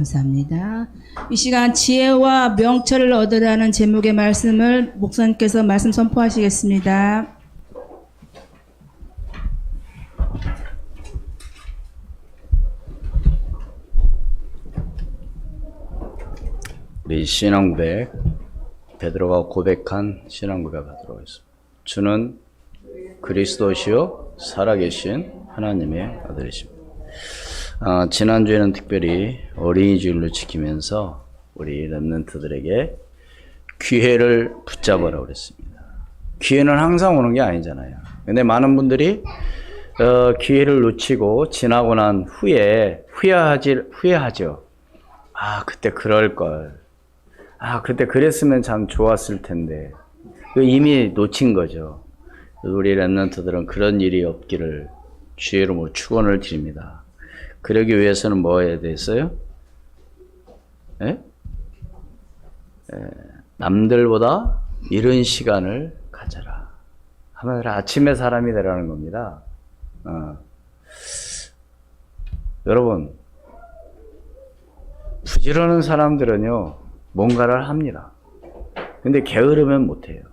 감사합니다. 이 시간 지혜와 명철을 얻으라는 제목의 말씀을 목사님께서 말씀 선포하시겠습니다. 우리 신앙고백, 베드로가 고백한 신앙고백 하도록 하겠습니다. 주는 그리스도시요 살아계신 하나님의 아들이십니다. 지난주에는 특별히 어린이 주일로 지키면서 우리 렘넌트들에게 기회를 붙잡으라고 그랬습니다. 기회는 항상 오는 게 아니잖아요. 근데 많은 분들이 기회를 놓치고 지나고 난 후에 후회하죠. 그때 그럴걸. 그때 그랬으면 참 좋았을 텐데. 이미 놓친 거죠. 우리 렘넌트들은 그런 일이 없기를 주의 이름으로 축원을 드립니다. 그러기 위해서는 뭐 해야 됐어요? 남들보다 이른 시간을 가져라. 하면 아침에 사람이 되라는 겁니다. 여러분, 부지런한 사람들은요, 뭔가를 합니다. 근데 게으르면 못해요.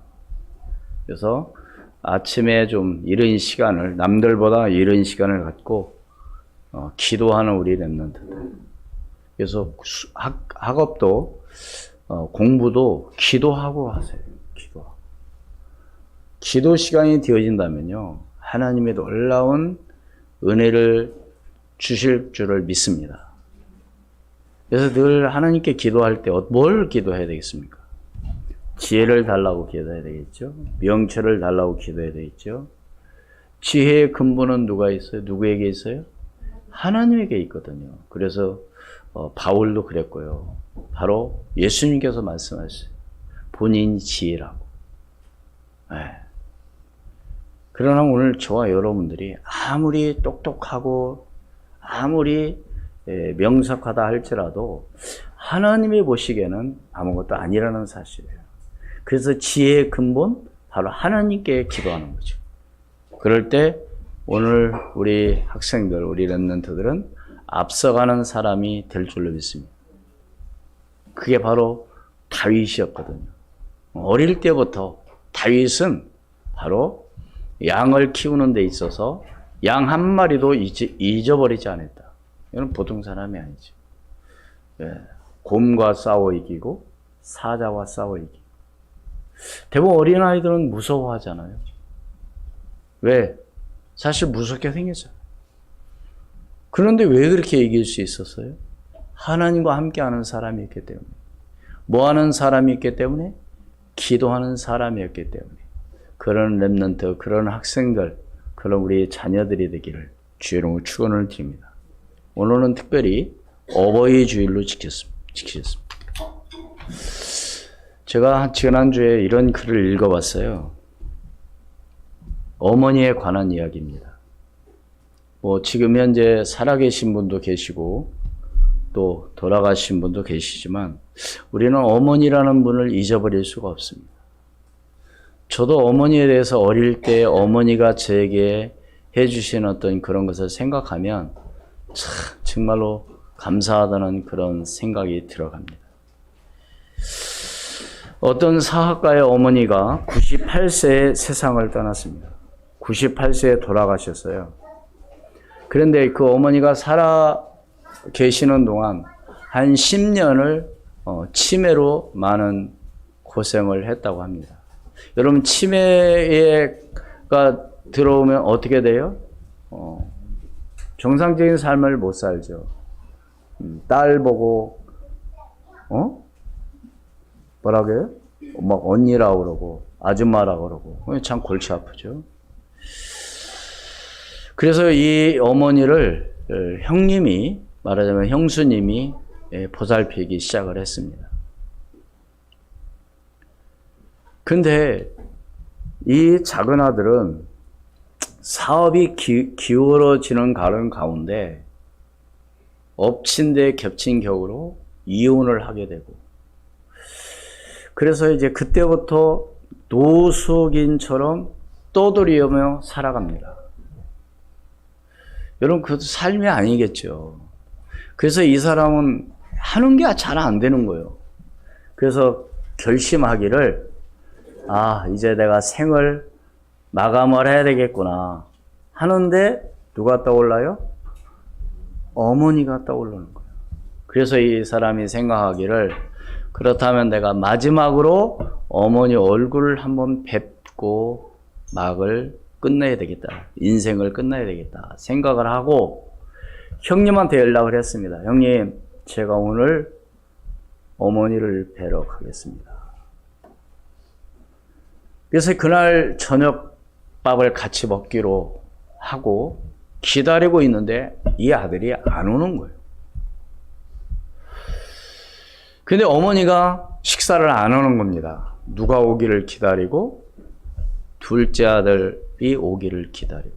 그래서 아침에 좀 이른 시간을, 남들보다 이른 시간을 갖고 기도하는 우리 렘넌트들. 그래서 학업도 공부도 기도하고 하세요. 기도 시간이 되어진다면요, 하나님의 놀라운 은혜를 주실 줄을 믿습니다. 그래서 늘 하나님께 기도할 때 뭘 기도해야 되겠습니까? 지혜를 달라고 기도해야 되겠죠. 명철을 달라고 기도해야 되겠죠. 지혜의 근본은 누가 있어요? 누구에게 있어요? 하나님에게 있거든요. 그래서 바울도 그랬고요. 바로 예수님께서 말씀하셨어요. 본인이 지혜라고. 그러나 오늘 저와 여러분들이 아무리 똑똑하고 아무리 명석하다 할지라도 하나님이 보시기에는 아무것도 아니라는 사실이에요. 그래서 지혜의 근본, 바로 하나님께 기도하는 거죠. 그럴 때 오늘 우리 학생들, 우리 렘넌트들은 앞서가는 사람이 될 줄로 믿습니다. 그게 바로 다윗이었거든요. 어릴 때부터 다윗은 바로 양을 키우는 데 있어서 양 한 마리도 잊어버리지 않았다. 이건 보통 사람이 아니죠. 곰과 싸워 이기고 사자와 싸워 이기고. 대부분 어린아이들은 무서워하잖아요. 왜? 사실 무섭게 생겼잖아요. 그런데 왜 그렇게 이길 수 있었어요? 하나님과 함께하는 사람이 있기 때문에. 뭐 하는 사람이 있기 때문에? 기도하는 사람이었기 때문에. 그런 렘넌트, 그런 학생들, 그런 우리 자녀들이 되기를 주의 이름으로 축원을 드립니다. 오늘은 특별히 어버이 주일로 지키셨습니다. 제가 지난주에 이런 글을 읽어봤어요. 어머니에 관한 이야기입니다. 지금 현재 살아계신 분도 계시고 또 돌아가신 분도 계시지만 우리는 어머니라는 분을 잊어버릴 수가 없습니다. 저도 어머니에 대해서 어릴 때 어머니가 저에게 해주신 어떤 그런 것을 생각하면 정말로 감사하다는 그런 생각이 들어갑니다. 어떤 사학가의 어머니가 98세에 세상을 떠났습니다. 98세에 돌아가셨어요. 그런데 그 어머니가 살아 계시는 동안 한 10년을 치매로 많은 고생을 했다고 합니다. 여러분, 치매가 들어오면 어떻게 돼요? 정상적인 삶을 못 살죠. 딸 보고, 뭐라고 해요? 막 언니라고 그러고, 아줌마라고 그러고, 참 골치 아프죠. 그래서 이 어머니를 형님이, 말하자면 형수님이 보살피기 시작을 했습니다. 근데 이 작은 아들은 사업이 기울어지는 가운데 엎친 데 겹친 격으로 이혼을 하게 되고, 그래서 이제 그때부터 노숙인처럼 떠돌이며 살아갑니다. 여러분, 그것도 삶이 아니겠죠. 그래서 이 사람은 하는 게 잘 안 되는 거예요. 그래서 결심하기를, 이제 내가 생을 마감을 해야 되겠구나 하는데 누가 떠올라요? 어머니가 떠오르는 거예요. 그래서 이 사람이 생각하기를, 그렇다면 내가 마지막으로 어머니 얼굴을 한번 뵙고 막을 끝내야 되겠다. 인생을 끝내야 되겠다 생각을 하고 형님한테 연락을 했습니다. 형님, 제가 오늘 어머니를 뵈러 가겠습니다. 그래서 그날 저녁밥을 같이 먹기로 하고 기다리고 있는데 이 아들이 안 오는 거예요. 근데 어머니가 식사를 안 하는 겁니다. 누가 오기를 기다리고 둘째 아들이 오기를 기다리고.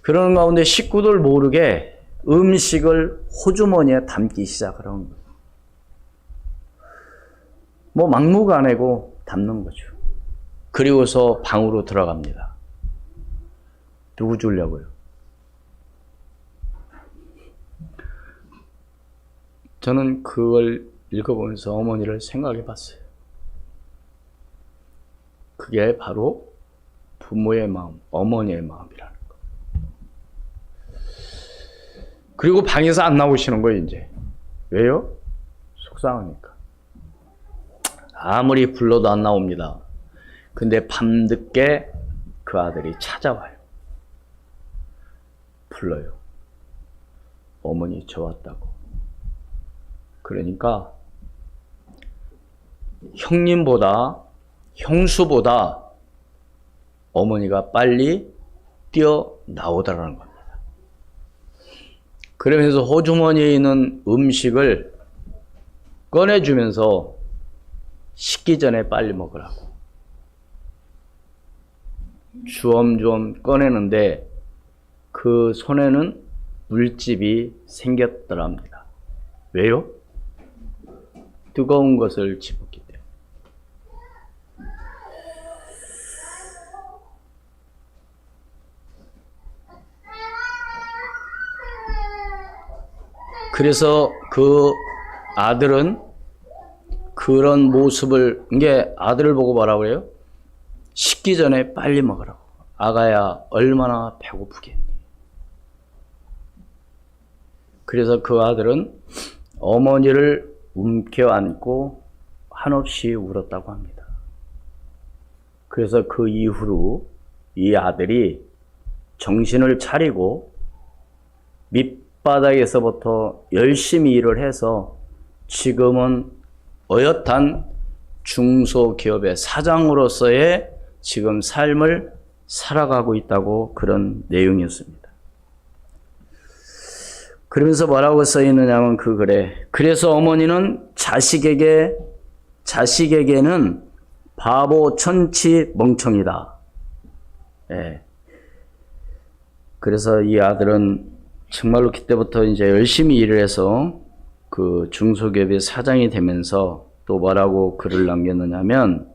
그러는 가운데 식구들 모르게 음식을 호주머니에 담기 시작을 한 거예요. 뭐 막무가내고 담는 거죠. 그리고서 방으로 들어갑니다. 누구 주려고요? 저는 그걸 읽어보면서 어머니를 생각해 봤어요. 그게 바로 부모의 마음, 어머니의 마음이라는 거. 그리고 방에서 안 나오시는 거예요, 이제. 왜요? 속상하니까. 아무리 불러도 안 나옵니다. 근데 밤늦게 그 아들이 찾아와요. 불러요. 어머니 저 왔다고. 그러니까 형수보다 어머니가 빨리 뛰어나오더라는 겁니다. 그러면서 호주머니에 있는 음식을 꺼내주면서 식기 전에 빨리 먹으라고. 주엄주엄 꺼내는데 그 손에는 물집이 생겼더랍니다. 왜요? 뜨거운 것을 집었기 때문에. 그래서 그 아들은 그런 모습을, 이게 아들을 보고 뭐라고 해요? 식기 전에 빨리 먹으라고. 아가야 얼마나 배고프겠니. 그래서 그 아들은 어머니를 움켜안고 한없이 울었다고 합니다. 그래서 그 이후로 이 아들이 정신을 차리고 밑바닥에서부터 열심히 일을 해서 지금은 어엿한 중소기업의 사장으로서의 지금 삶을 살아가고 있다고 그런 내용이었습니다. 그러면서 뭐라고 써 있느냐면 그 글에, 그래서 어머니는 자식에게는 바보 천치 멍청이다. 예. 그래서 이 아들은 정말로 그때부터 이제 열심히 일을 해서 그 중소기업의 사장이 되면서 또 뭐라고 글을 남겼느냐면,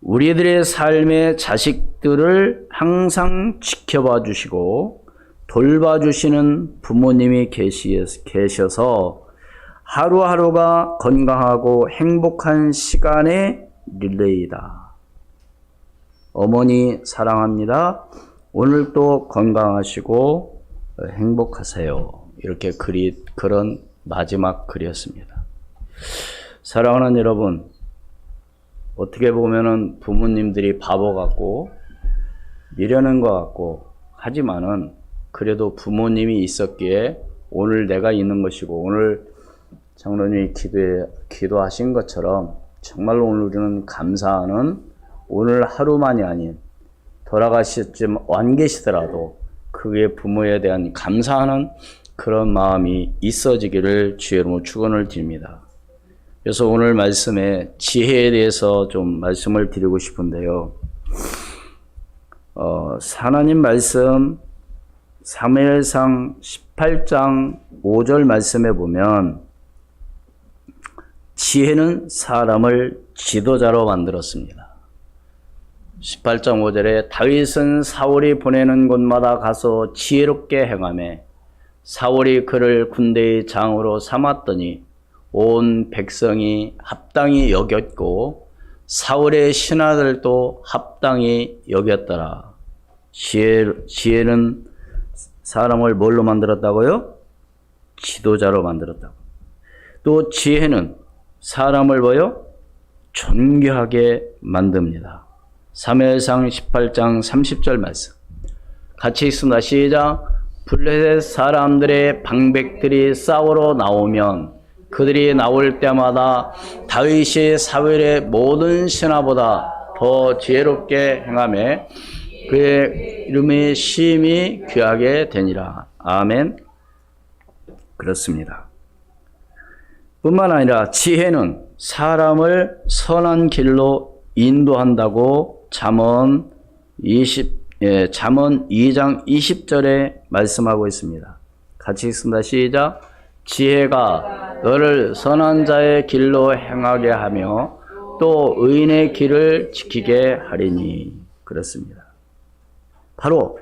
우리들의 삶의 자식들을 항상 지켜봐 주시고 돌봐주시는 부모님이 계셔서 하루하루가 건강하고 행복한 시간의 릴레이다. 어머니 사랑합니다. 오늘도 건강하시고 행복하세요. 이렇게 그런 마지막 글이었습니다. 사랑하는 여러분, 어떻게 보면은 부모님들이 바보 같고 미련한 것 같고 하지만은 그래도 부모님이 있었기에 오늘 내가 있는 것이고, 오늘 장로님이 기도하신 것처럼 정말로 오늘 우리는 감사하는, 오늘 하루만이 아닌 돌아가셨지만 안 계시더라도 그의 부모에 대한 감사하는 그런 마음이 있어지기를 주의 이름으로 축원을 드립니다. 그래서 오늘 말씀에 지혜에 대해서 좀 말씀을 드리고 싶은데요. 하나님 말씀 사무엘상 18장 5절 말씀에 보면 지혜는 사람을 지도자로 만들었습니다. 18장 5절에 다윗은 사울이 보내는 곳마다 가서 지혜롭게 행하며 사울이 그를 군대의 장으로 삼았더니 온 백성이 합당히 여겼고 사울의 신하들도 합당히 여겼더라. 지혜는 사람을 뭘로 만들었다고요? 지도자로 만들었다고. 또 지혜는 사람을 뭐요? 존귀하게 만듭니다. 사무엘상 18장 30절 말씀. 같이 있습니다. 시작. 블레셋 사람들의 방백들이 싸우러 나오면 그들이 나올 때마다 다윗이 사울의 모든 신하보다 더 지혜롭게 행하며 그의 이름의 심히 귀하게 되니라. 아멘. 그렇습니다. 뿐만 아니라 지혜는 사람을 선한 길로 인도한다고 잠언 2장 20절에 말씀하고 있습니다. 같이 읽습니다. 시작. 지혜가 너를 선한 자의 길로 행하게 하며 또 의인의 길을 지키게 하리니. 그렇습니다. 바로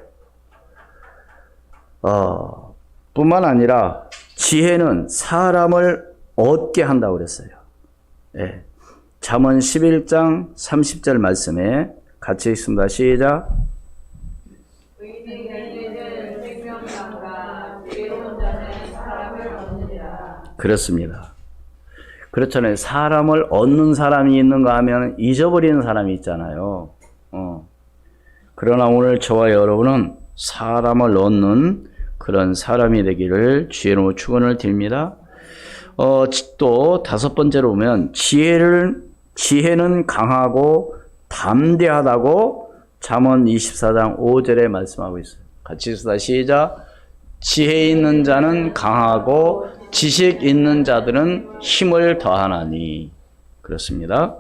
뿐만 아니라 지혜는 사람을 얻게 한다고 그랬어요. 예. 잠언 11장 30절 말씀에 같이 읽습니다. 시작. 그렇습니다. 그렇잖아요. 사람을 얻는 사람이 있는가 하면 잊어버리는 사람이 있잖아요. 그러나 오늘 저와 여러분은 사람을 얻는 그런 사람이 되기를 주의로 축원을 드립니다. 또 다섯 번째로 보면 지혜는 강하고 담대하다고 잠언 24장 5절에 말씀하고 있어요. 같이 읽습니다. 시작. 지혜 있는 자는 강하고 지식 있는 자들은 힘을 더하나니. 그렇습니다.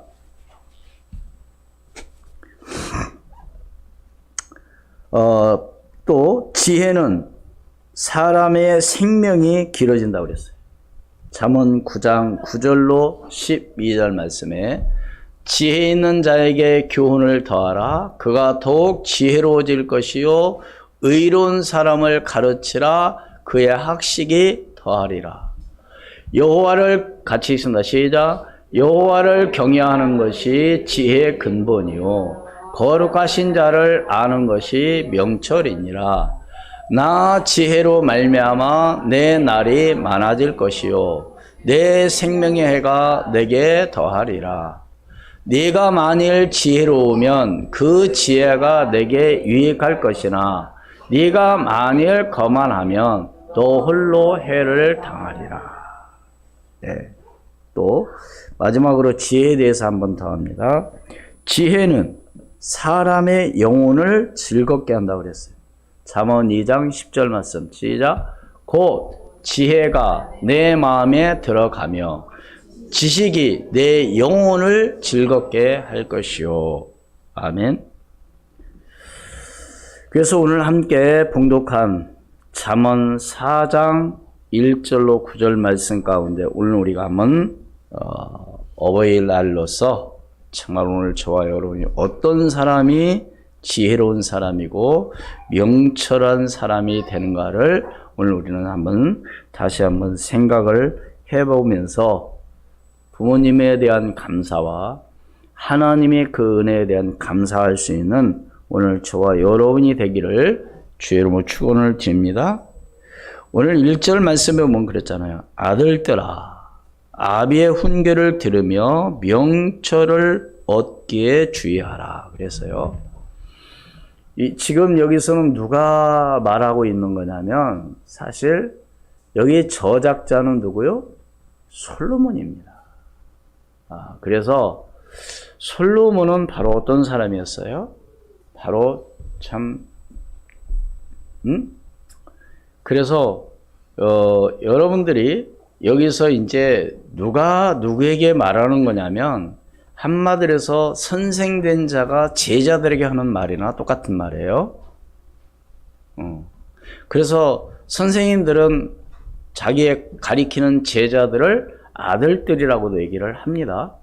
또 지혜는 사람의 생명이 길어진다고 그랬어요. 잠언 9장 9절로 12절 말씀에 지혜 있는 자에게 교훈을 더하라. 그가 더욱 지혜로워질 것이요 의로운 사람을 가르치라. 그의 학식이 더하리라. 여호와를 같이 있습니다. 시작. 여호와를 경외하는 것이 지혜의 근본이요 거룩하신 자를 아는 것이 명철이니라. 나 지혜로 말미암아 내 날이 많아질 것이요 내 생명의 해가 내게 더하리라. 네가 만일 지혜로우면 그 지혜가 내게 유익할 것이나 네가 만일 거만하면 너 홀로 해를 당하리라. 네. 또 마지막으로 지혜에 대해서 한 번 더 합니다. 지혜는 사람의 영혼을 즐겁게 한다고 그랬어요. 잠언 2장 10절 말씀 시작. 곧 지혜가 내 마음에 들어가며 지식이 내 영혼을 즐겁게 할 것이요. 아멘. 그래서 오늘 함께 봉독한 잠언 4장 1절로 9절 말씀 가운데 오늘 우리가 한번 어버이날로서 정말 오늘 저와 여러분이 어떤 사람이 지혜로운 사람이고 명철한 사람이 되는가를 오늘 우리는 다시 한번 생각을 해보면서 부모님에 대한 감사와 하나님의 그 은혜에 대한 감사할 수 있는 오늘 저와 여러분이 되기를 주의 이름으로 축원을 드립니다. 오늘 1절 말씀에 보면 그랬잖아요. 아들들아 아비의 훈계를 들으며 명철을 얻기에 주의하라. 그래서요. 지금 여기서는 누가 말하고 있는 거냐면 사실 여기 저작자는 누구요? 솔로몬입니다. 그래서 솔로몬은 바로 어떤 사람이었어요? 바로 그래서 여러분들이 여기서 이제 누가 누구에게 말하는 거냐면 한마디로 해서 선생된 자가 제자들에게 하는 말이나 똑같은 말이에요. 그래서 선생님들은 자기의 가리키는 제자들을 아들들이라고도 얘기를 합니다.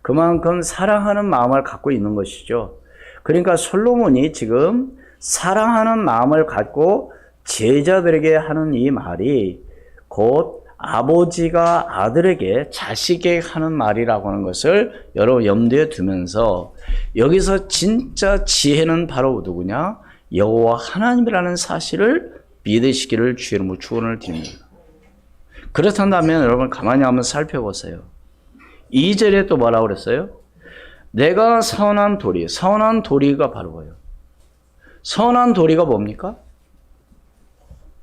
그만큼 사랑하는 마음을 갖고 있는 것이죠. 그러니까 솔로몬이 지금 사랑하는 마음을 갖고 제자들에게 하는 이 말이 곧 아버지가 아들에게 자식에게 하는 말이라고 하는 것을 여러분 염두에 두면서 여기서 진짜 지혜는 바로 누구냐? 여호와 하나님이라는 사실을 믿으시기를 주의 이름으로 축원을 드립니다. 그렇다면 여러분 가만히 한번 살펴보세요. 2절에 또 뭐라고 그랬어요? 내가 선한 도리, 선한 도리가 바로 뭐예요? 선한 도리가 뭡니까?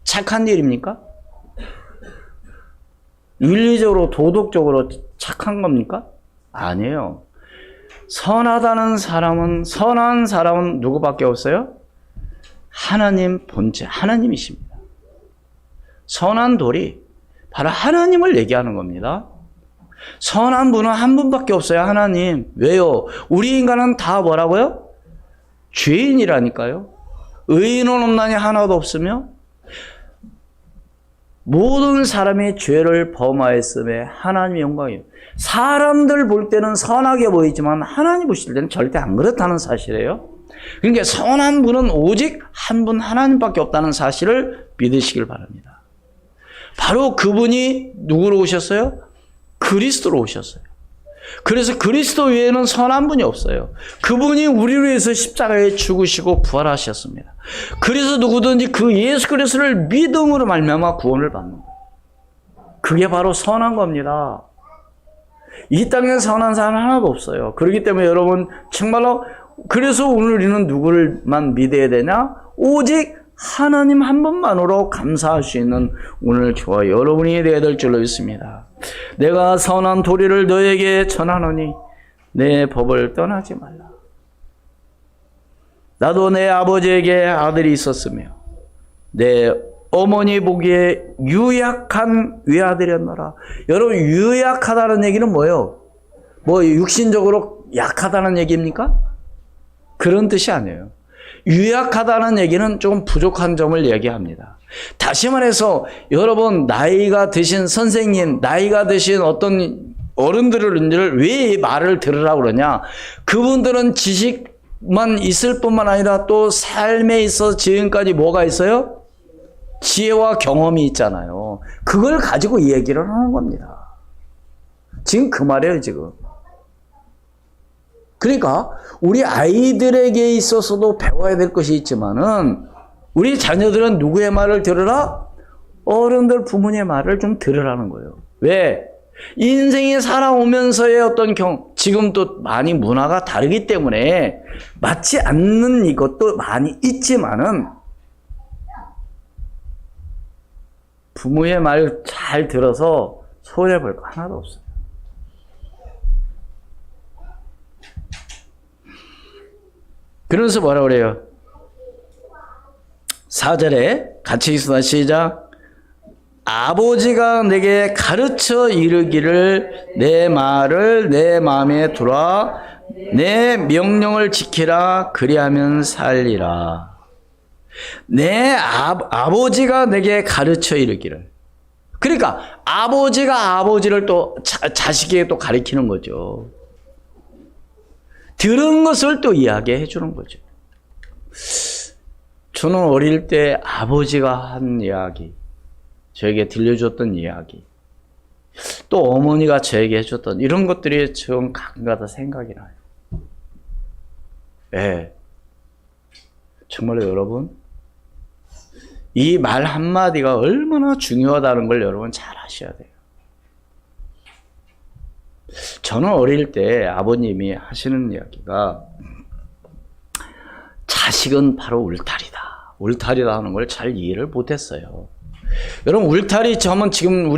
착한 일입니까? 윤리적으로 도덕적으로 착한 겁니까? 아니에요. 선한 사람은 누구밖에 없어요? 하나님 본체, 하나님이십니다. 선한 도리, 바로 하나님을 얘기하는 겁니다. 선한 분은 한 분밖에 없어요. 하나님. 왜요? 우리 인간은 다 뭐라고요? 죄인이라니까요. 의인은 없나니 하나도 없으며 모든 사람이 죄를 범하였음에 하나님의 영광이에요. 사람들 볼 때는 선하게 보이지만 하나님 보실 때는 절대 안 그렇다는 사실이에요. 그러니까 선한 분은 오직 한 분 하나님밖에 없다는 사실을 믿으시길 바랍니다. 바로 그분이 누구로 오셨어요? 그리스도로 오셨어요. 그래서 그리스도 외에는 선한 분이 없어요. 그분이 우리를 위해서 십자가에 죽으시고 부활하셨습니다. 그래서 누구든지 그 예수 그리스도를 믿음으로 말미암아 구원을 받는 거예요. 그게 바로 선한 겁니다. 이 땅에 선한 사람 하나도 없어요. 그렇기 때문에 여러분 정말로 그래서 오늘 우리는 누구를만 믿어야 되냐? 오직 하나님 한 분만으로 감사할 수 있는 오늘 저와 여러분이 되어야 될 줄로 믿습니다. 내가 선한 도리를 너에게 전하노니 내 법을 떠나지 말라. 나도 내 아버지에게 아들이 있었으며 내 어머니 보기에 유약한 외아들이었노라. 여러분 유약하다는 얘기는 뭐예요? 뭐 육신적으로 약하다는 얘기입니까? 그런 뜻이 아니에요. 유약하다는 얘기는 조금 부족한 점을 얘기합니다. 다시 말해서 여러분 나이가 드신 선생님, 나이가 드신 어떤 어른들을 왜 말을 들으라고 그러냐? 그분들은 지식만 있을 뿐만 아니라 또 삶에 있어서 지금까지 뭐가 있어요? 지혜와 경험이 있잖아요. 그걸 가지고 얘기를 하는 겁니다. 지금 그 말이에요, 지금. 그러니까 우리 아이들에게 있어서도 배워야 될 것이 있지만은 우리 자녀들은 누구의 말을 들으라? 어른들 부모님의 말을 좀 들으라는 거예요. 왜? 인생이 살아오면서의 어떤 지금 또 많이 문화가 다르기 때문에 맞지 않는 이것도 많이 있지만은 부모의 말 잘 들어서 손해볼 거 하나도 없어요. 그러면서 뭐라 그래요? 4절에 같이 읽습니다. 시작. 아버지가 내게 가르쳐 이르기를 내 말을 내 마음에 두라 내 명령을 지키라 그리하면 살리라. 내 아버지가 내게 가르쳐 이르기를. 그러니까 아버지가 아버지를 또 자식에게 또 가르치는 거죠. 들은 것을 또 이야기해 주는 거죠. 저는 어릴 때 아버지가 한 이야기, 저에게 들려줬던 이야기, 또 어머니가 저에게 해줬던 이런 것들이 좀 가끔가다 생각이 나요. 네. 정말로 여러분, 이 말 한마디가 얼마나 중요하다는 걸 여러분 잘 아셔야 돼요. 저는 어릴 때 아버님이 하시는 이야기가 자식은 바로 울타리다. 울타리다 하는 걸 잘 이해를 못했어요. 여러분 울타리 저는 지금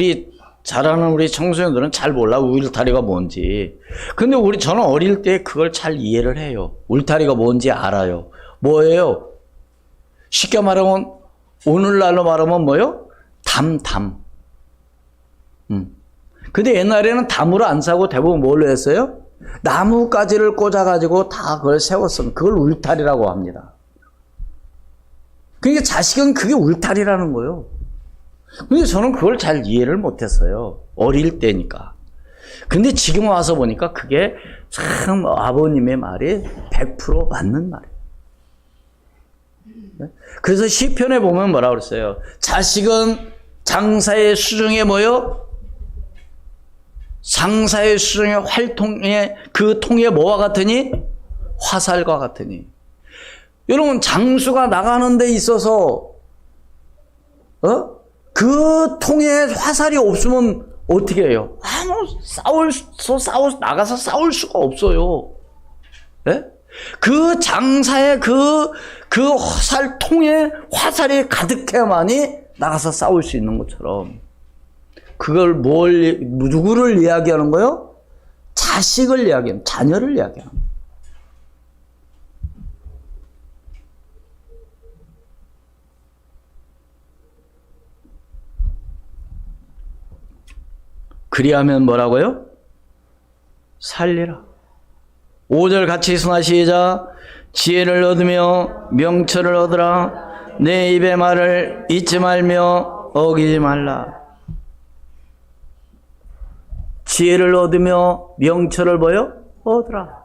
잘 아는 우리 청소년들은 잘 몰라 울타리가 뭔지. 근데 저는 어릴 때 그걸 잘 이해를 해요. 울타리가 뭔지 알아요. 뭐예요? 쉽게 말하면 오늘날로 말하면 뭐요? 담. 근데 옛날에는 담으로 안 사고 대부분 뭘로 했어요? 나뭇가지를 꽂아가지고 다 그걸 세웠으면 그걸 울타리라고 합니다. 그러니까 자식은 그게 울타리라는 거예요. 근데 저는 그걸 잘 이해를 못했어요. 어릴 때니까. 근데 지금 와서 보니까 그게 참 아버님의 말이 100% 맞는 말이에요. 그래서 시편에 보면 뭐라 그랬어요? 자식은 장사의 수중에 뭐요? 장사의 수중에 활통에 그 통에 뭐와 같으니? 화살과 같으니. 여러분 장수가 나가는 데 있어서 그 통에 화살이 없으면 어떻게 해요? 나가서 싸울 수가 없어요. 네? 그 장사의 그 화살통에 화살이 가득해야만이 나가서 싸울 수 있는 것처럼 그걸 누구를 이야기하는 거예요? 자식을 이야기하는, 자녀를 이야기하는 거예요. 그리하면 뭐라고요? 살리라. 5절 같이 승하시자. 지혜를 얻으며 명철을 얻으라. 내 입의 말을 잊지 말며 어기지 말라. 지혜를 얻으며 명철을 뭐요? 얻으라.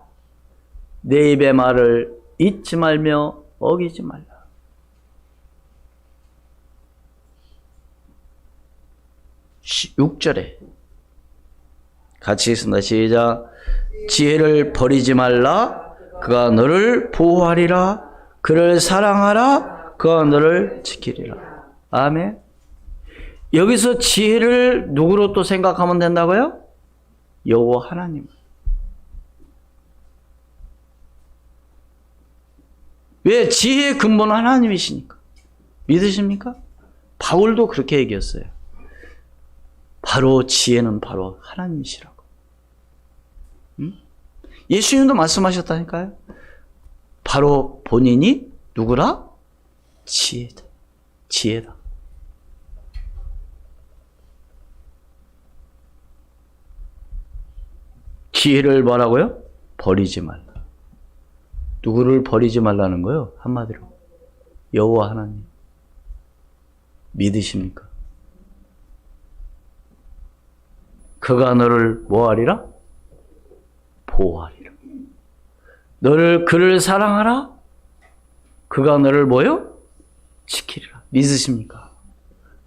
내 입의 말을 잊지 말며 어기지 말라. 6절에 같이 있습니다. 시작. 지혜를 버리지 말라. 그가 너를 보호하리라. 그를 사랑하라. 그가 너를 지키리라. 아멘. 여기서 지혜를 누구로 또 생각하면 된다고요? 여호와 하나님. 왜? 지혜의 근본은 하나님이시니까. 믿으십니까? 바울도 그렇게 얘기했어요. 바로 지혜는 바로 하나님이시라고. 예수님도 말씀하셨다니까요. 바로 본인이 누구라? 지혜다. 지혜다. 지혜를 뭐라고요? 버리지 말라. 누구를 버리지 말라는 거예요? 한마디로 여호와 하나님. 믿으십니까? 그가 너를 뭐하리라? 보호하리라. 그를 사랑하라? 그가 너를 뭐요? 지키리라. 믿으십니까?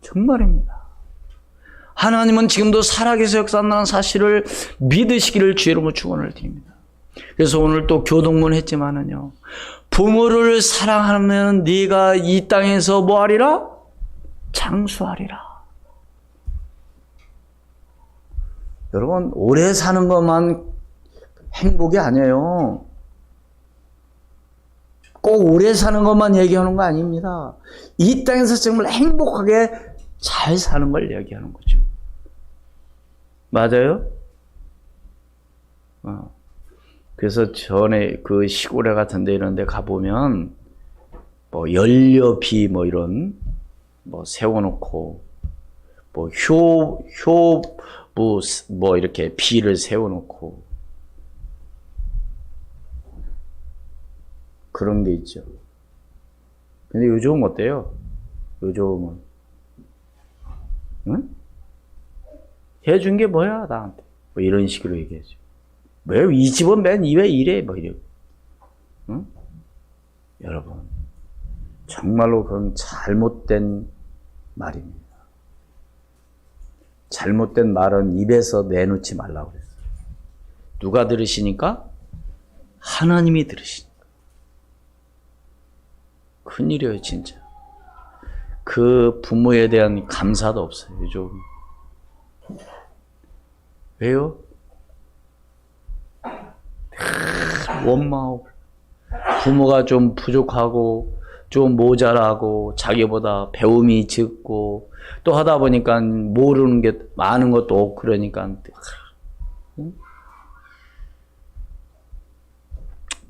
정말입니다. 하나님은 지금도 살아계셔 역사한다는 사실을 믿으시기를 주의 이름으로 축원을 드립니다. 그래서 오늘 또 교동문 했지만은요. 부모를 사랑하면 네가 이 땅에서 뭐하리라? 장수하리라. 여러분, 오래 사는 것만 행복이 아니에요. 꼭 오래 사는 것만 얘기하는 거 아닙니다. 이 땅에서 정말 행복하게 잘 사는 걸 얘기하는 거죠. 맞아요? 그래서 전에 그 시골에 같은 데 이런 데 가보면 뭐 연료비 뭐 이런 뭐 세워놓고 뭐 뭐 이렇게 비를 세워놓고 그런 게 있죠. 근데 요즘은 어때요? 요즘은 응? 해준 게 뭐야 나한테 뭐 이런 식으로 얘기하죠. 왜 이 집은 맨 왜 이래 뭐 이래. 응? 여러분 정말로 그건 잘못된 말입니다. 잘못된 말은 입에서 내놓지 말라고 그랬어요. 누가 들으시니까? 하나님이 들으시니까. 큰일이에요 진짜. 그 부모에 대한 감사도 없어요 요즘. 왜요? 원망하고 부모가 좀 부족하고 좀 모자라고 자기보다 배움이 적고 또 하다 보니까 모르는 게 많은 것도 없고 그러니까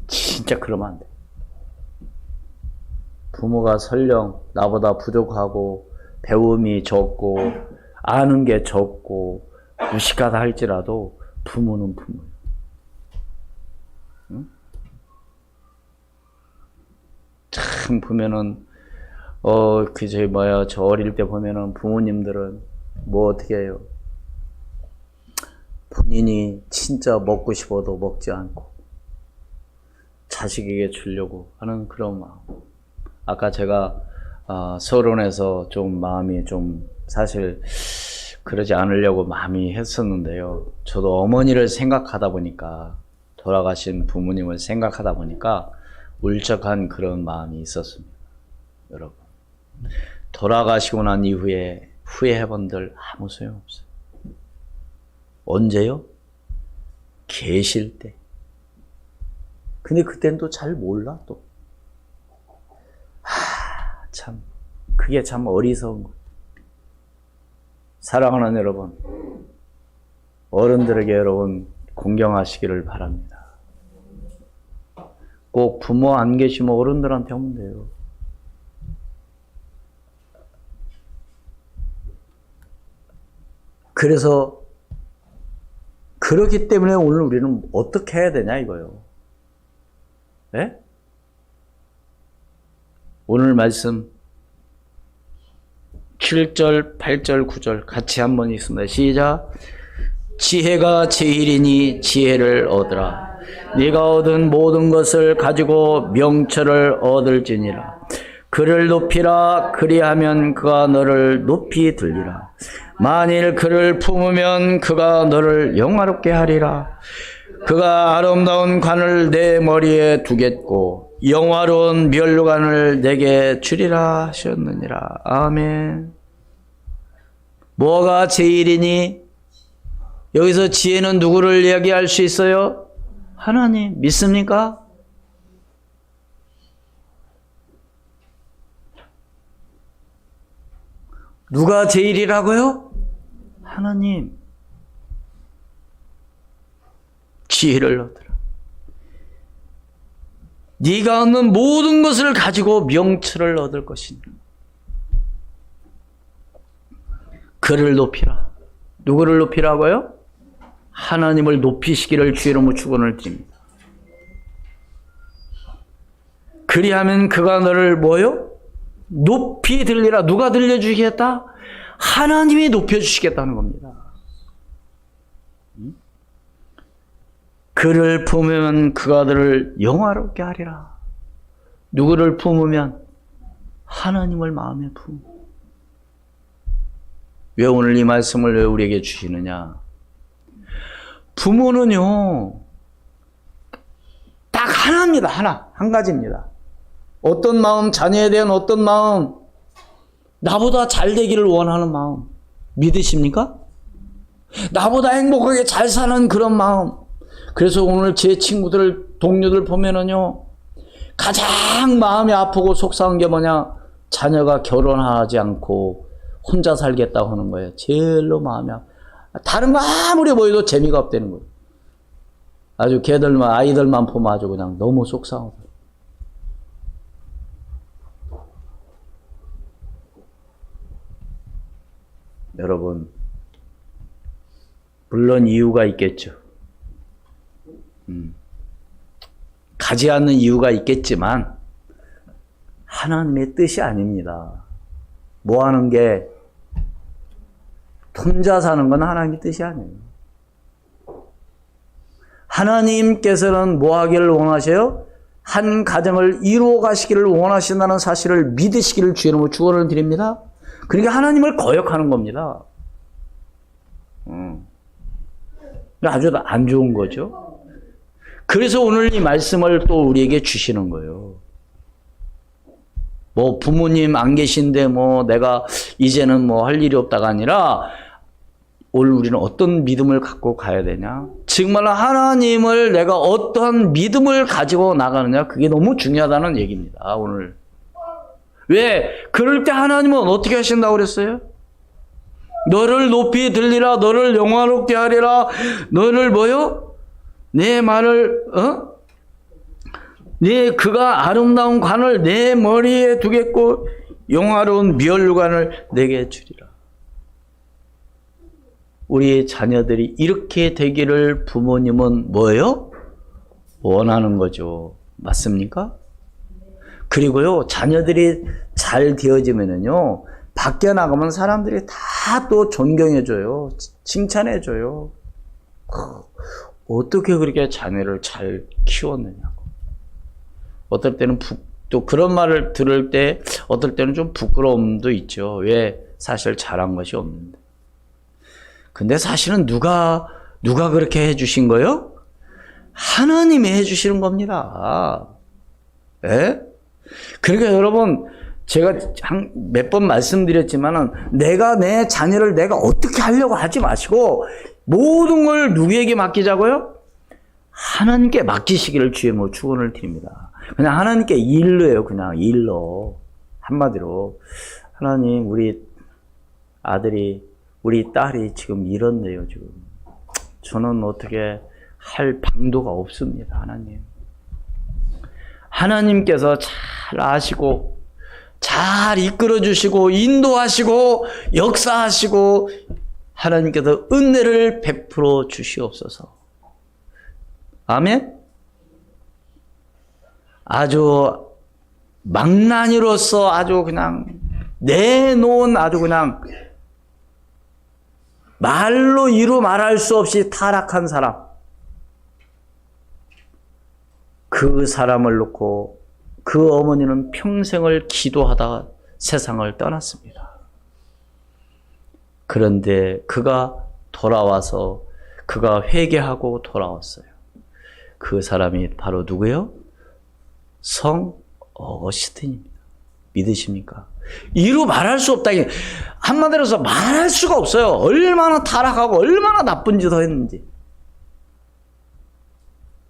진짜 그러면 안 돼. 부모가 설령 나보다 부족하고 배움이 적고 아는 게 적고 무식하다 할지라도 부모는 부모예요. 응? 참 보면은 저 어릴 때 보면은 부모님들은 뭐 어떻게 해요? 본인이 진짜 먹고 싶어도 먹지 않고 자식에게 주려고 하는 그런 마음. 아까 제가 서론에서 좀 마음이 좀 사실 그러지 않으려고 마음이 했었는데요. 저도 어머니를 생각하다 보니까, 돌아가신 부모님을 생각하다 보니까 울적한 그런 마음이 있었습니다. 여러분, 돌아가시고 난 이후에 후회해본들 아무 소용없어요. 언제요? 계실 때. 근데 그땐 또 잘 몰라 또. 참 그게 참 어리석은 거예요. 사랑하는 여러분, 어른들에게 여러분 공경하시기를 바랍니다. 꼭 부모 안 계시면 어른들한테 하면 돼요. 그래서 그렇기 때문에 오늘 우리는 어떻게 해야 되냐 이거요. 네? 오늘 말씀 7절, 8절, 9절 같이 한번 읽습니다. 시작. 지혜가 제일이니 지혜를 얻으라. 네가 얻은 모든 것을 가지고 명철을 얻을지니라. 그를 높이라. 그리하면 그가 너를 높이 들리라. 만일 그를 품으면 그가 너를 영화롭게 하리라. 그가 아름다운 관을 내 머리에 두겠고 영화로운 면류관을 내게 주리라 하셨느니라. 아멘. 뭐가 제일이니? 여기서 지혜는 누구를 이야기할 수 있어요? 하나님. 믿습니까? 누가 제일이라고요? 하나님. 지혜를 얻으라. 네가 얻는 모든 것을 가지고 명철을 얻을 것이니라. 그를 높이라. 누구를 높이라고요? 하나님을 높이시기를 주의 이름으로 축원을 드립니다. 그리하면 그가 너를 뭐요? 높이 들리라. 누가 들려주시겠다? 하나님이 높여주시겠다는 겁니다. 그를 품으면 그가 너를 영화롭게 하리라. 누구를 품으면? 하나님을 마음에 품. 왜 오늘 이 말씀을 왜 우리에게 주시느냐? 부모는요, 딱 하나입니다. 하나. 한 가지입니다. 어떤 마음, 자녀에 대한 어떤 마음, 나보다 잘 되기를 원하는 마음. 믿으십니까? 나보다 행복하게 잘 사는 그런 마음. 그래서 오늘 제 친구들, 동료들 보면은요, 가장 마음이 아프고 속상한 게 뭐냐? 자녀가 결혼하지 않고 혼자 살겠다고 하는 거예요. 제일로 마음이 아파. 다른 거 아무리 보여도 재미가 없다는 거예요. 아주 걔들만, 아이들만 보면 아주 그냥 너무 속상하고. 여러분, 물론 이유가 있겠죠. 가지 않는 이유가 있겠지만 하나님의 뜻이 아닙니다. 뭐 하는 게 혼자 사는 건 하나님의 뜻이 아니에요. 하나님께서는 뭐 하기를 원하셔요? 한 가정을 이루어 가시기를 원하신다는 사실을 믿으시기를 주의 이름으로 축원을 드립니다. 그러니까 하나님을 거역하는 겁니다. 아주 안 좋은 거죠. 그래서 오늘 이 말씀을 또 우리에게 주시는 거예요. 뭐 부모님 안 계신데 뭐 내가 이제는 뭐 할 일이 없다가 아니라 오늘 우리는 어떤 믿음을 갖고 가야 되냐? 정말 하나님을 내가 어떤 믿음을 가지고 나가느냐? 그게 너무 중요하다는 얘기입니다. 오늘. 왜? 그럴 때 하나님은 어떻게 하신다고 그랬어요? 너를 높이 들리라, 너를 영화롭게 하리라, 너를 뭐요? 내 말을, 그가 아름다운 관을 내 머리에 두겠고, 영화로운 면류관을 내게 주리라. 우리 자녀들이 이렇게 되기를 부모님은 뭐예요? 원하는 거죠. 맞습니까? 그리고요, 자녀들이 잘 되어지면은요, 밖에 나가면 사람들이 다 또 존경해줘요. 칭찬해줘요. 어떻게 그렇게 자녀를 잘 키웠느냐고. 어떨 때는 또 그런 말을 들을 때 어떨 때는 좀 부끄러움도 있죠. 왜? 사실 잘한 것이 없는데. 근데 사실은 누가 그렇게 해주신 거요? 하나님이 해주시는 겁니다. 예? 그러니까 여러분, 제가 몇 번 말씀드렸지만은 내가 내 자녀를 내가 어떻게 하려고 하지 마시고 모든 걸 누구에게 맡기자고요? 하나님께 맡기시기를 주의 뭐 축원을 드립니다. 그냥 하나님께 일러요. 그냥 일러. 한마디로 하나님, 우리 아들이, 우리 딸이 지금 이렇네요. 지금 저는 어떻게 할 방도가 없습니다. 하나님, 하나님께서 잘 아시고 잘 이끌어 주시고 인도하시고 역사하시고 하나님께서 은혜를 베풀어 주시옵소서. 아멘. 아주 망나니로서 아주 그냥 내놓은 아주 그냥 말로 이루 말할 수 없이 타락한 사람, 그 사람을 놓고 그 어머니는 평생을 기도하다가 세상을 떠났습니다. 그런데 그가 돌아와서 그가 회개하고 돌아왔어요. 그 사람이 바로 누구예요? 성 어거스틴입니다. 믿으십니까? 이루 말할 수 없다. 한마디로 해서 말할 수가 없어요. 얼마나 타락하고 얼마나 나쁜 짓을 했는지.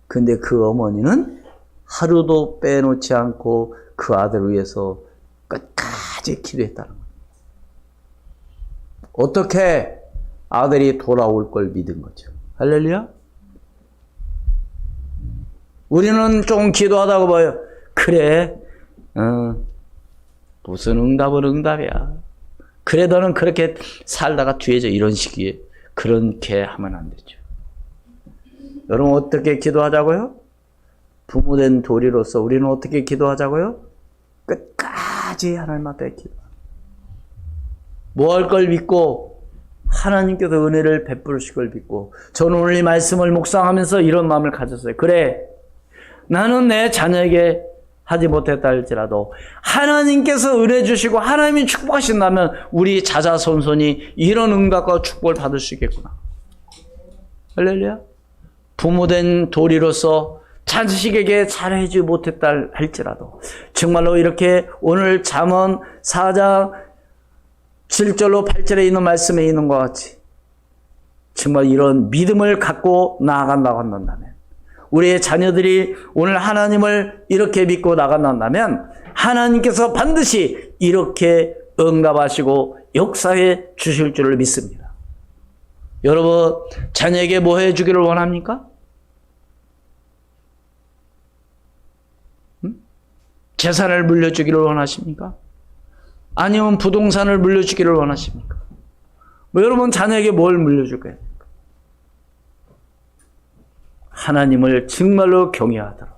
근데 그 어머니는 하루도 빼놓지 않고 그 아들을 위해서 끝까지 기도했다는 거예요. 어떻게 아들이 돌아올 걸 믿은 거죠. 할렐루야. 우리는 좀 기도하다고 봐요. 그래, 무슨 응답은 응답이야. 그래, 너는 그렇게 살다가 뒤에서 이런 식이에요. 그렇게 하면 안 되죠. 여러분, 어떻게 기도하자고요? 부모된 도리로서 우리는 어떻게 기도하자고요? 끝까지 하나님 앞에 기도. 뭐 할 걸 믿고 하나님께서 은혜를 베푸실 걸 믿고. 저는 오늘 이 말씀을 묵상하면서 이런 마음을 가졌어요. 그래, 나는 내 자녀에게 하지 못했다 할지라도 하나님께서 은혜 주시고 하나님이 축복하신다면 우리 자자손손이 이런 응답과 축복을 받을 수 있겠구나. 할렐루야. 부모된 도리로서 자식에게 잘해주지 못했다 할지라도 정말로 이렇게 오늘 잠언 4장 7절로 8절에 있는 말씀에 있는 것 같이 정말 이런 믿음을 갖고 나아간다고 한다면, 우리의 자녀들이 오늘 하나님을 이렇게 믿고 나간다면 하나님께서 반드시 이렇게 응답하시고 역사해 주실 줄을 믿습니다. 여러분, 자녀에게 뭐 해주기를 원합니까? 재산을 물려주기를 원하십니까? 아니면 부동산을 물려주기를 원하십니까? 뭐 여러분, 자녀에게 뭘 물려줄 거예요? 하나님을 정말로 경외하도록,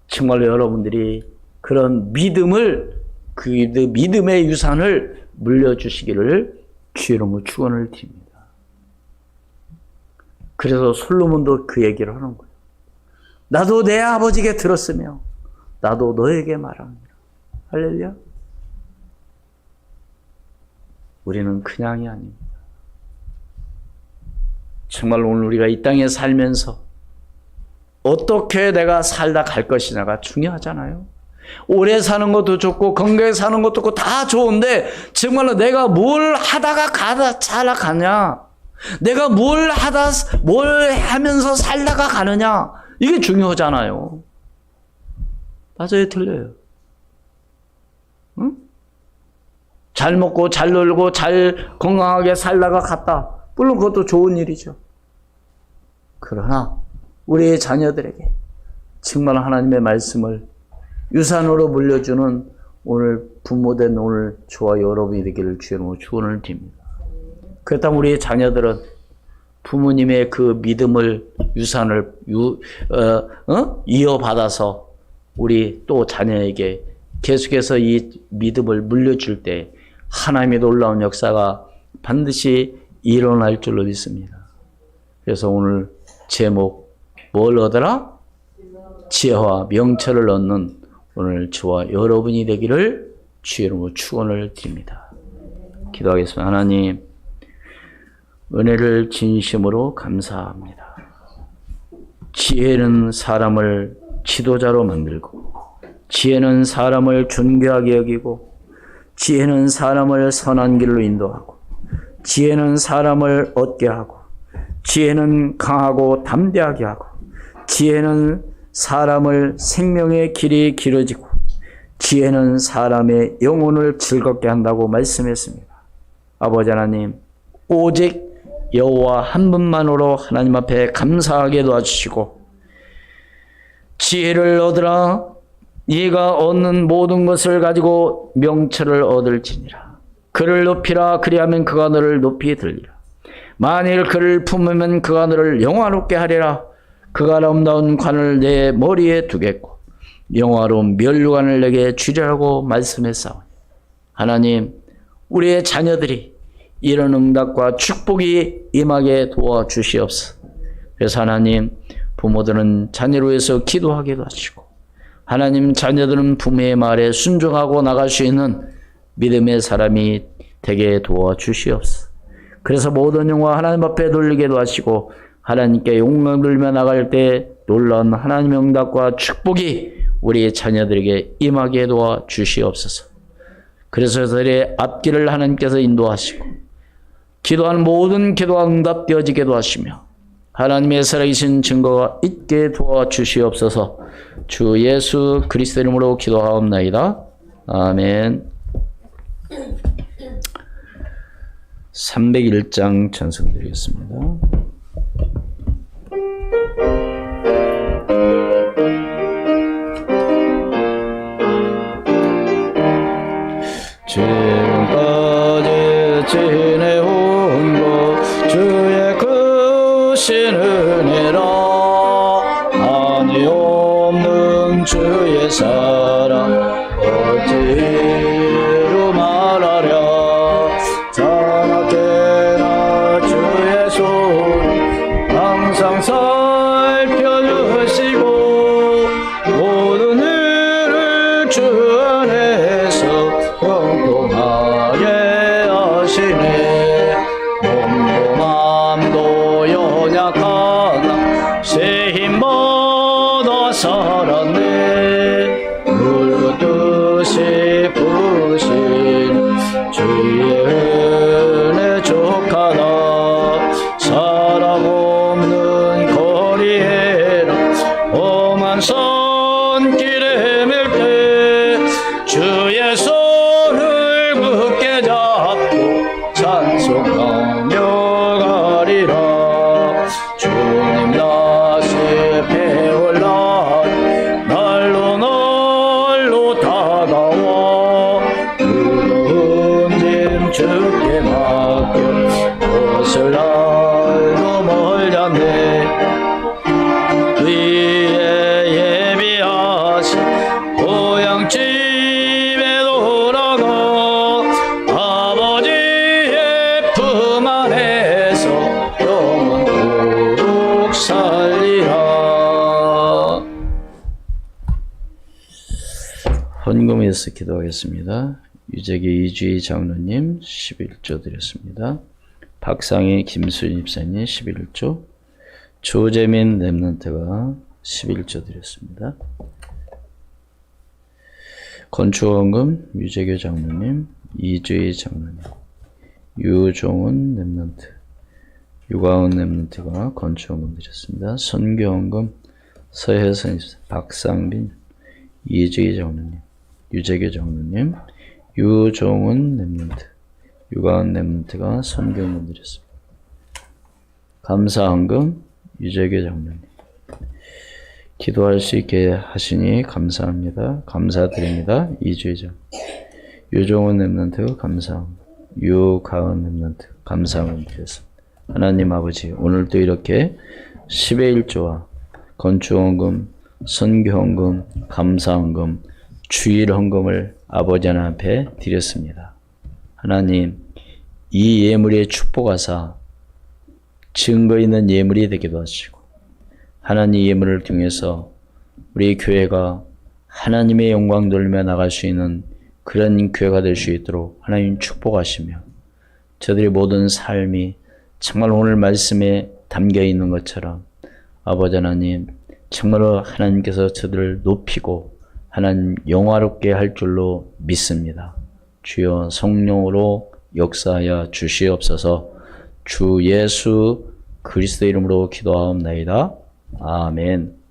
정말로 여러분들이 그런 믿음을, 그 믿음의 유산을 물려주시기를 주의 이름으로 축원을 드립니다. 그래서 솔로몬도 그 얘기를 하는 거예요. 나도 내 아버지에게 들었으며 나도 너에게 말합니다. 할렐루야. 우리는 그냥이 아닙니다. 정말 오늘 우리가 이 땅에 살면서 어떻게 내가 살다 갈 것이냐가 중요하잖아요. 오래 사는 것도 좋고 건강하게 사는 것도 좋고 다 좋은데 정말로 내가 뭘 하다가 살아가냐, 내가 뭘 하면서 살다가 가느냐, 이게 중요하잖아요. 맞아요, 틀려요? 응? 잘 먹고 잘 놀고 잘 건강하게 살다가 갔다, 물론 그것도 좋은 일이죠. 그러나 우리의 자녀들에게 정말 하나님의 말씀을 유산으로 물려주는 오늘 부모된 오늘 저와 여러분이 되기를 주의 축원을 드립니다. 그렇다면 우리의 자녀들은 부모님의 그 믿음을 유산을 이어받아서 우리 또 자녀에게 계속해서 이 믿음을 물려줄 때 하나님의 놀라운 역사가 반드시 일어날 줄로 믿습니다. 그래서 오늘 제목 뭘 얻어라? 지혜와 명철을 얻는 오늘 저와 여러분이 되기를 주의 이름으로 축원을 드립니다. 기도하겠습니다. 하나님, 은혜를 진심으로 감사합니다. 지혜는 사람을 지도자로 만들고, 지혜는 사람을 존귀하게 여기고, 지혜는 사람을 선한 길로 인도하고, 지혜는 사람을 얻게 하고, 지혜는 강하고 담대하게 하고, 지혜는 사람을 생명의 길이 길어지고, 지혜는 사람의 영혼을 즐겁게 한다고 말씀했습니다. 아버지 하나님, 오직 여호와 한 분만으로 하나님 앞에 감사하게 도와주시고, 지혜를 얻으라. 네가 얻는 모든 것을 가지고 명철을 얻을지니라. 그를 높이라. 그리하면 그가 너를 높이 들리라. 만일 그를 품으면 그가 너를 영화롭게 하리라. 그가 아름다운 관을 내 머리에 두겠고 영화로운 면류관을 내게 주리라고 말씀했사오니, 하나님, 우리의 자녀들이 이런 응답과 축복이 임하게 도와주시옵소서. 그래서 하나님, 부모들은 자녀를 위해서 기도하기도 하시고, 하나님, 자녀들은 부모의 말에 순종하고 나갈 수 있는 믿음의 사람이 되게 도와주시옵소서. 그래서 모든 영광 하나님 앞에 돌리게도 하시고, 하나님께 영광 돌리며 나갈 때 놀라운 하나님의 응답과 축복이 우리 자녀들에게 임하게 도와주시옵소서. 그래서 저들의 앞길을 하나님께서 인도하시고, 기도하는 모든 기도가 응답되어지게도 하시며, 하나님의 살아계신 증거가 있게 도와주시옵소서. 주 예수 그리스도 이름으로 기도하옵나이다. 아멘. 301장 찬송드리겠습니다. 지금까지 지내온 것 주의 크신 은혜라. 한이 없는 주의 사랑 어찌로 말하랴. 자나깨나 주의 손 항상 살펴주시고, 모든 일을 주 안에서 형통하게 하시네. 몸도 마음도 연약하나 새 힘보다 살았네. 물붓듯이 부신 주의 은혜 족하다. 사람 없는 거리에나 험한 손길에 밀 때 주의 손을 굳게 잡고 찬송하며 가리라. 주님 다시 배올라 날로 다가와. 무거운 짐 주께 맡겨 벗을 날도 멀렸네. 위에 예비하신 고향집에 돌아가 아버지의 품 안에서 영원토록 살리라. 헌금에서 기도하겠습니다. 유재기 이주희 장로님 11조 드렸습니다. 박상희 김수인 입사님 11조, 조재민 랩런트가 11조 드렸습니다. 건축원금 유재규 장로님, 이주희 장로님, 유종훈 랩런트, 유광훈 랩런트가 건축원금 드렸습니다. 선교원금 서혜선 입사, 박상빈, 이주희 장로님, 유재규 장로님, 유종훈 랩런트, 유광훈 랩런트가 선교원금 드렸습니다. 감사헌금 유재규 장로님, 기도할 수 있게 하시니 감사합니다. 감사드립니다. 이주희 장, 유종훈 랩런트 감사합니다. 유가은 랩런트 감사헌금 드렸습니다. 하나님 아버지, 오늘도 이렇게 10의 1조와 건축헌금, 선교헌금, 감사헌금, 주일헌금을 아버지 하나님 앞에 드렸습니다. 하나님, 이 예물의 축복하사 증거 있는 예물이 되기도 하시고, 하나님 예물을 통해서 우리 교회가 하나님의 영광 돌리며 나갈 수 있는 그런 교회가 될 수 있도록 하나님 축복하시며 저들의 모든 삶이 정말 오늘 말씀에 담겨 있는 것처럼 아버지 하나님 정말로 하나님께서 저들을 높이고 하나님 영화롭게 할 줄로 믿습니다. 주여 성령으로 역사하여 주시옵소서. 주 예수 그리스도 이름으로 기도하옵나이다. 아멘.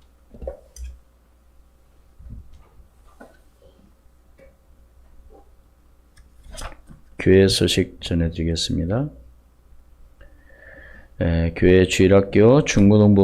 교회 소식 전해드리겠습니다. 교회 주일학교 중고등부